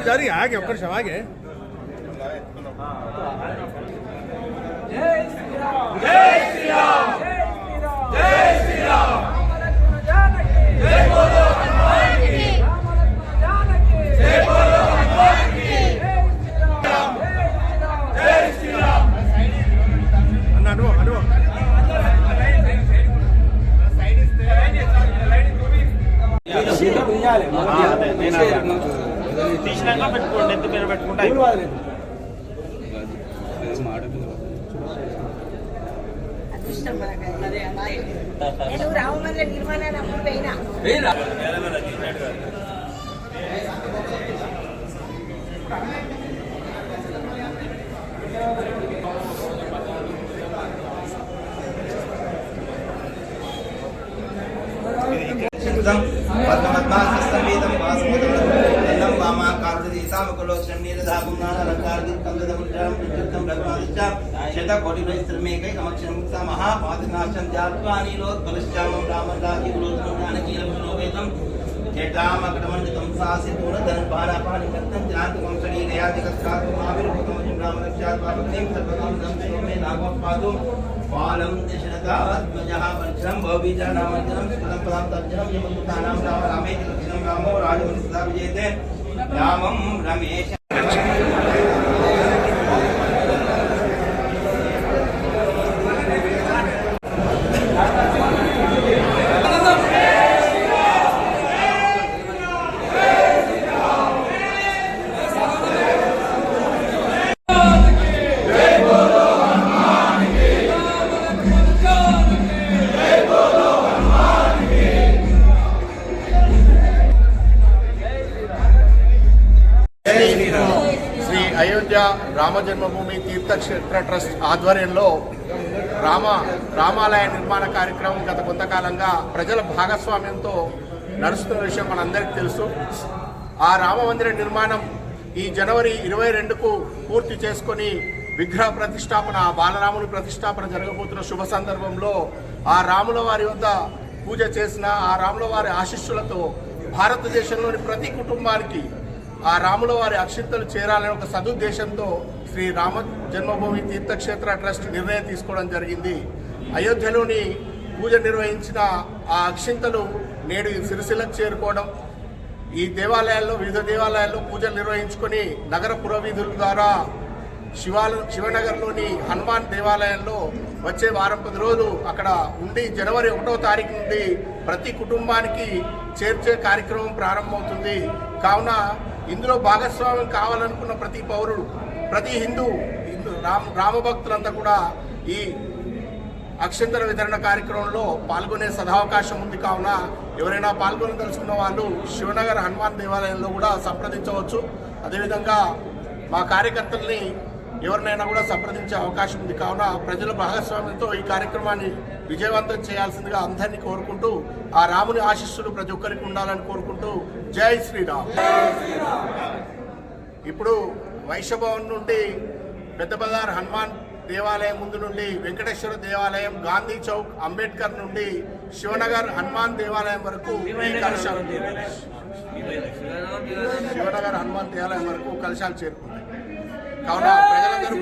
जारी आगे ఒక్క నిమిషం ఆగే జై శ్రీరామ్ జై శ్రీరామ్ జై శ్రీరామ్ జై బోలో హనుమాన్ की జై బోలో హనుమాన్ की జై శ్రీరామ్ అన్న అను తీసినాక పెట్టుకోండి, ఎంత పేరు పెట్టుకుంటా రామ మందిర నిర్మాణాన్ని పోయినా పద్మపద్మాసంవేదం వాసుమదం వామాకారుదేశామకులోచనం నీరదాగుణాలంకారదిక్కం రఘునాథం శతకోటిశ్రమేకైకమక్షరం మహాపాదనాశం జాత్వానీలోత్పలశ్చామం రామరాజీలోచనం జ్ఞానకీలవేదం జటామకటమండితం సాసిపూర్ణధనుపానాపానికర్తం జనాంతకం శరీరయాదికస్కాత్మావిర్భుతమజం రామరక్షాత్వాభక్తిం సర్వకామదం మే నాగమపాదు పాలం దశరథాత్మజః వజ్రం భవబీజానామర్జనం సుతం పదం తర్జనం యమదుతానాం రామ రామేతి లక్ష్మణం రామో రాజమని సదా విజయతే రామం రమేశ అయోధ్య రామ జన్మభూమి తీర్థక్షేత్ర ట్రస్ట్ ఆధ్వర్యంలో రామాలయ నిర్మాణ కార్యక్రమం గత కొంతకాలంగా ప్రజల భాగస్వామ్యంతో నడుస్తున్న విషయం మనందరికీ తెలుసు. ఆ రామ మందిర నిర్మాణం ఈ జనవరి 22కు పూర్తి చేసుకొని విగ్రహ ప్రతిష్టాపన, బాలరాముని ప్రతిష్టాపన జరగబోతున్న శుభ సందర్భంలో ఆ రాముల వారి వద్ద పూజ చేసిన ఆ రాముల వారి ఆశీస్సులతో భారతదేశంలోని ప్రతి కుటుంబానికి ఆ రాముల వారి అక్షింతలు చేరాలని ఒక సదుద్దేశంతో శ్రీ రామ జన్మభూమి తీర్థక్షేత్ర ట్రస్ట్ నిర్ణయం తీసుకోవడం జరిగింది. అయోధ్యలోని పూజ నిర్వహించిన ఆ అక్షింతలు నేడు సిరిసిల్లకు చేరుకోవడం, ఈ దేవాలయాల్లో వివిధ దేవాలయాల్లో పూజలు నిర్వహించుకొని నగర పురవీధుల ద్వారా శివనగర్లోని హనుమాన్ దేవాలయంలో వచ్చే వారం 10 రోజులు అక్కడ ఉండి జనవరి 1వ తారీఖు నుండి ప్రతి కుటుంబానికి చేర్చే కార్యక్రమం ప్రారంభమవుతుంది. కావున ఇందులో భాగస్వామ్యం కావాలనుకున్న ప్రతి పౌరుడు, ప్రతి హిందూ రామభక్తులంతా కూడా ఈ అక్షంతర వితరణ కార్యక్రమంలో పాల్గొనే సదావకాశం ఉంది. కావున ఎవరైనా పాల్గొనదలుచుకున్న వాళ్ళు శివనగర్ హనుమాన్ దేవాలయంలో కూడా సంప్రదించవచ్చు. అదేవిధంగా మా కార్యకర్తల్ని ఎవరినైనా కూడా సంప్రదించే అవకాశం ఉంది. కావున ప్రజల భాగస్వామ్యంతో ఈ కార్యక్రమాన్ని విజయవంతం చేయాల్సిందిగా అందరినీ కోరుకుంటూ, ఆ రాముని ఆశీస్సులు ప్రతి ఒక్కరికి ఉండాలని కోరుకుంటూ జై శ్రీరామ్. ఇప్పుడు వైశ్యభవన్ నుండి పెద్ద బజార్ హనుమాన్ దేవాలయం ముందు నుండి వెంకటేశ్వర దేవాలయం, గాంధీ చౌక్, అంబేద్కర్ నుండి శివనగర్ హనుమాన్ దేవాలయం వరకు శివనగర్ హనుమాన్ దేవాలయం వరకు కలశాలు చేరుకుంటాయి. కావున ప్రజలందరూ